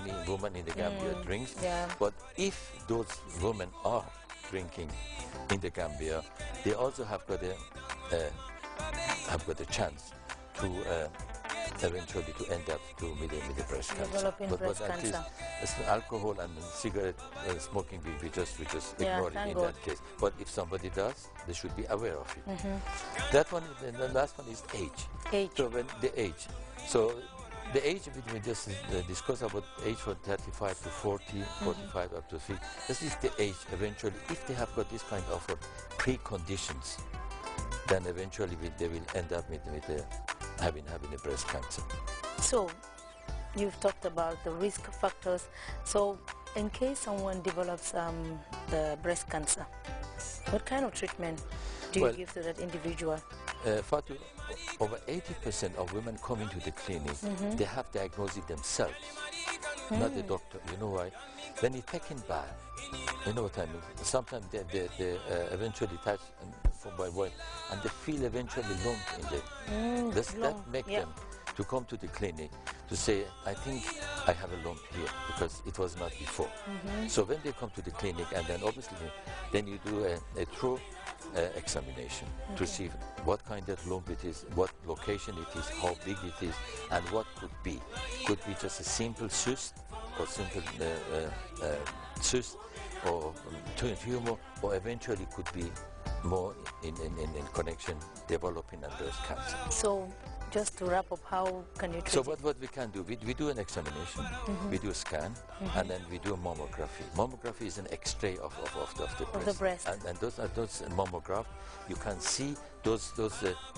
many women in the Gambia drinks. Yeah. But if those women are drinking in the Gambia, they also have got a chance to eventually to end up to with a breast cancer. Developing breast at least cancer. alcohol and cigarette smoking, we just ignore it in that case. But if somebody does, they should be aware of it. That one, and the last one is age. So when the age, so the age we just discussed about age from 35 to 40, 45 up to 50. This is the age eventually, if they have got this kind of preconditions, then eventually they will end up with having a breast cancer. So, you've talked about the risk factors. So, in case someone develops the breast cancer, what kind of treatment do you give to that individual? Fatu, over 80% of women coming to the clinic, they have diagnosed it themselves, not the doctor. You know why? When it's taken back, you know what I mean? Sometimes they eventually touch by voice, and they feel eventually lump in the. That make them to come to the clinic to say, I think I have a lump here because it was not before. So when they come to the clinic, and then obviously, then you do a true examination to see what kind of lump it is, what location it is, how big it is, and what could be. Could be just a simple cyst, or simple cyst, or tumor, or eventually could be more in connection developing a breast cancer. So, just to wrap up, how can you treat So what we can do, we do an examination, we do a scan, and then we do a mammography. Mammography is an X-ray of the breast. And those mammograph, you can see those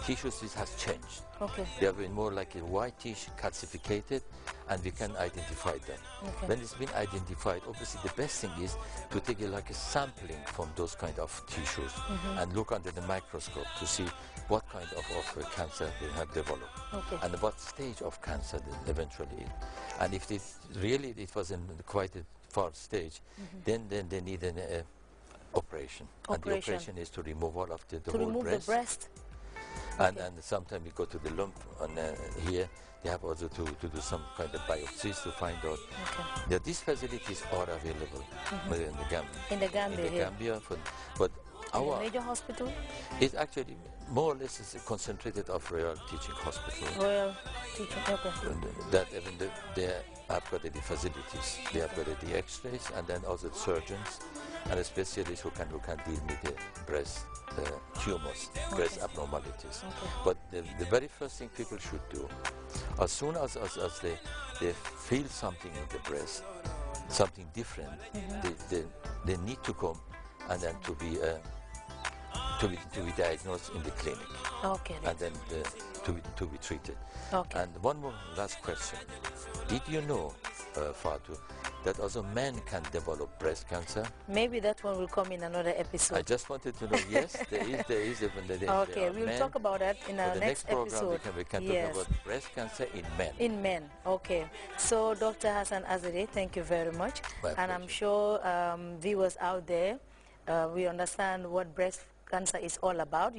tissues which has changed. Okay. They have been more like a white tissue, calcificated, and we can identify them. Okay. When it's been identified, obviously the best thing is to take a sampling from those kind of tissues and look under the microscope to see what kind of cancer they have developed, and what stage of cancer they eventually. And if it really was in quite a far stage, then they need an operation. And the operation is to remove all of the whole remove breast. the breast. And sometimes we go to the lump on here. They have also to do some kind of biopsies to find out. That these facilities are available in the Gambia. In the Gambia, but our major hospital? It's actually more or less is concentrated of Royal Teaching Hospital. Royal Teaching, okay. That even they have got the facilities. They have got the X-rays, and then also surgeons and a specialist who can deal with the breast tumors, breast abnormalities. But the very first thing people should do, as soon as they feel something in the breast, something different, they need to come and then to be diagnosed in the clinic. And then to be treated. And one more last question. Did you know, Fatu, that also men can develop breast cancer? Maybe that one will come in another episode. I just wanted to know, yes, there is. Okay, we'll talk about that in our next program episode. We can talk about breast cancer in men. In men, okay. So, Dr. Hassan Azadeh, thank you very much. My pleasure. I'm sure viewers out there, we understand what breast cancer is all about.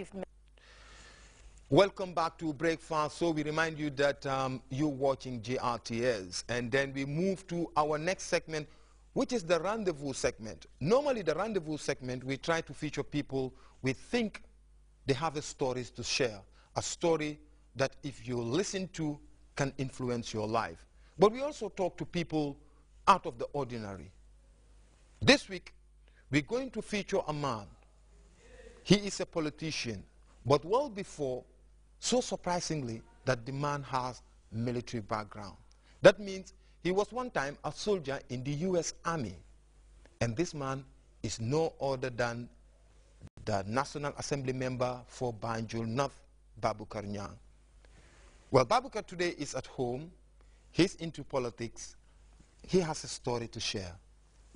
Welcome back to Breakfast. So we remind you that you're watching GRTS, and then we move to our next segment, which is the rendezvous segment. Normally the rendezvous segment, we try to feature people we think they have a stories to share, a story that if you listen to can influence your life. But we also talk to people out of the ordinary. This week we're going to feature a man. He is a politician, but well before, so surprisingly, that the man has military background. That means he was one time a soldier in the U.S. Army. And this man is no other than the National Assembly member for Banjul North, Baboucarr Niang. Well, Baboucarr today is at home. He's into politics. He has a story to share.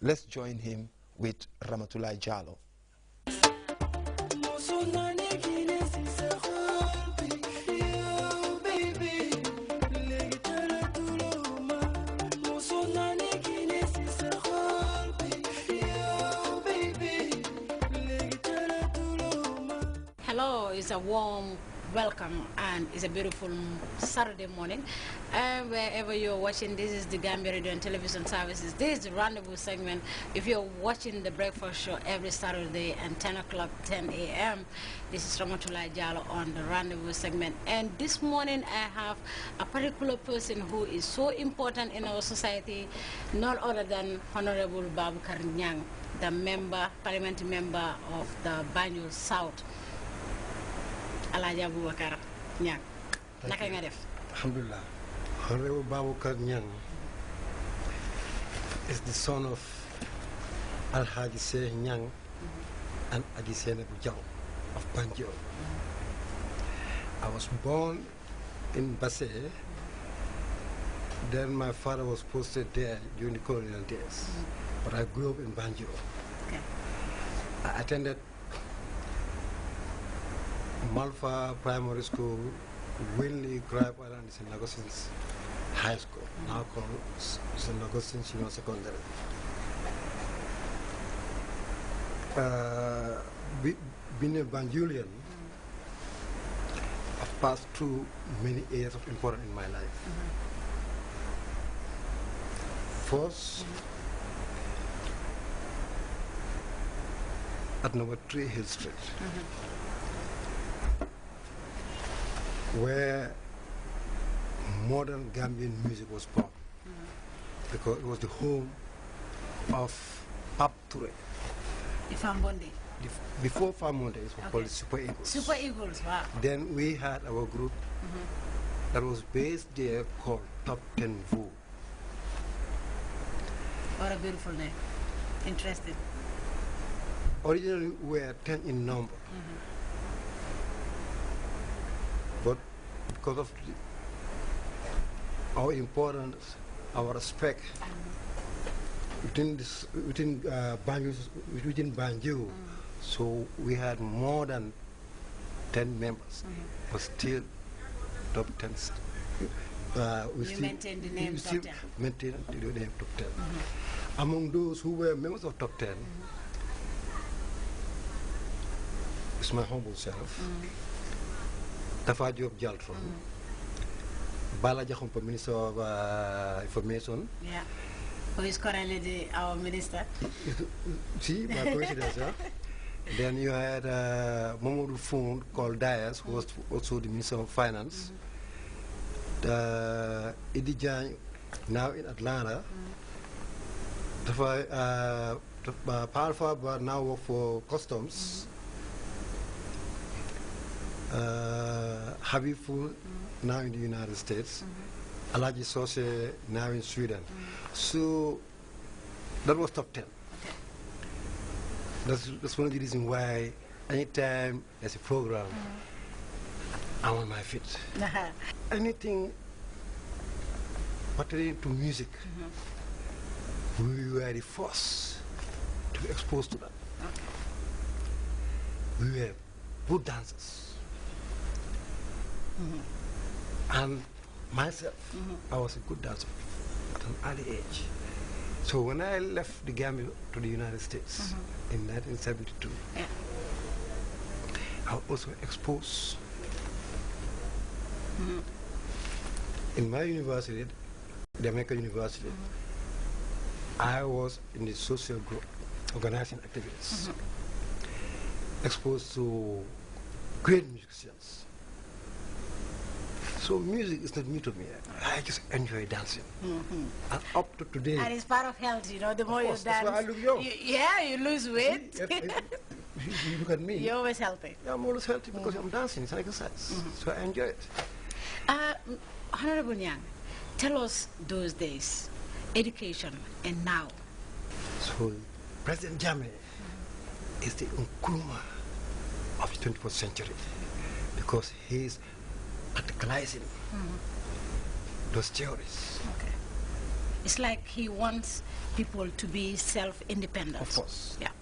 Let's join him with Ramatulai Jallo. Hello, it's a warm welcome, and it's a beautiful Saturday morning. And wherever you're watching, this is the Gambia Radio and Television Services. This is the Rendezvous segment. If you're watching the breakfast show every Saturday at 10 o'clock, 10 a.m., this is Ramatullah Jallo on the Rendezvous segment. And this morning I have a particular person who is so important in our society, none other than Honorable Baboucarr Nyang, the parliamentary member of the Banjul South. Alhaji Baboucarr Nyang. Naka nga def? Alhamdulillah. Honorable Baboucarr Nyang is the son of Alhaji Seh Nyang and Adi Senebu Jaw of Banjul. I was born in Basse. Then my father was posted there during the colonial days. But I grew up in Banjul. Okay. I attended Malfa Primary School, Winley, Gripe Island, St. Augustine's High School, now called St. Augustine Senior Secondary. Being a Banjulian, I've passed through many areas of importance in my life. First, at number 3 Hill Street, where modern Gambian music was born, because it was the home of Pap Touré. Before Famonde, it was called the Super Eagles. Super Eagles, wow. Then we had our group that was based there called Top 10 Vu. What a beautiful name. Interesting. Originally we were 10 in number. But because of our importance, our respect within Banjul, so we had more than 10 members, but still top 10. You maintain the name top 10. Maintain the name top 10. Among those who were members of top 10, it's my humble self. Tafa Diop Jaltron, Bala Jakhumpa, Minister of Information. Yeah, who is currently our minister. See, my coincidence, huh? Then you had Mamadou Foun called Dias, who was also the Minister of Finance. Idi Jan, now in Atlanta. Palfa, but now work for Customs. Habibul, now in the United States. Alaji Sose, now in Sweden. So that was top 10. Okay. That's one of the reasons why anytime there's a program, I'm on my feet. Anything pertaining to music, we were the first to be exposed to that. Okay. We were good dancers. And myself, I was a good dancer at an early age. So when I left the Gambia to the United States in 1972, I was also exposed. In my university, the American University, I was in the social group, organizing activities, exposed to great musicians. So music is not new to me. I just enjoy dancing. And up to today. And it's part of health, you know, the more you dance. That's why I look young. You lose weight. You look at me. You're always healthy. Yeah, I'm always healthy because I'm dancing. It's an exercise. So I enjoy it. Honorable Nyang, tell us those days, education and now. So President Jammeh is the Nkrumah of the 21st century because he's practicalizing those theories. Okay. It's like he wants people to be self-independent. Of course. Yeah.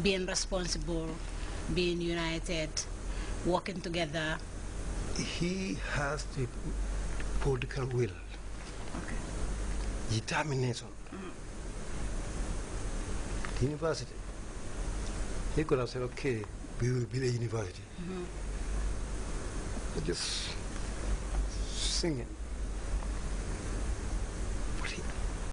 Being responsible, being united, working together. He has the political will, determination. The university, he could have said, okay, we will build a university. Just singing.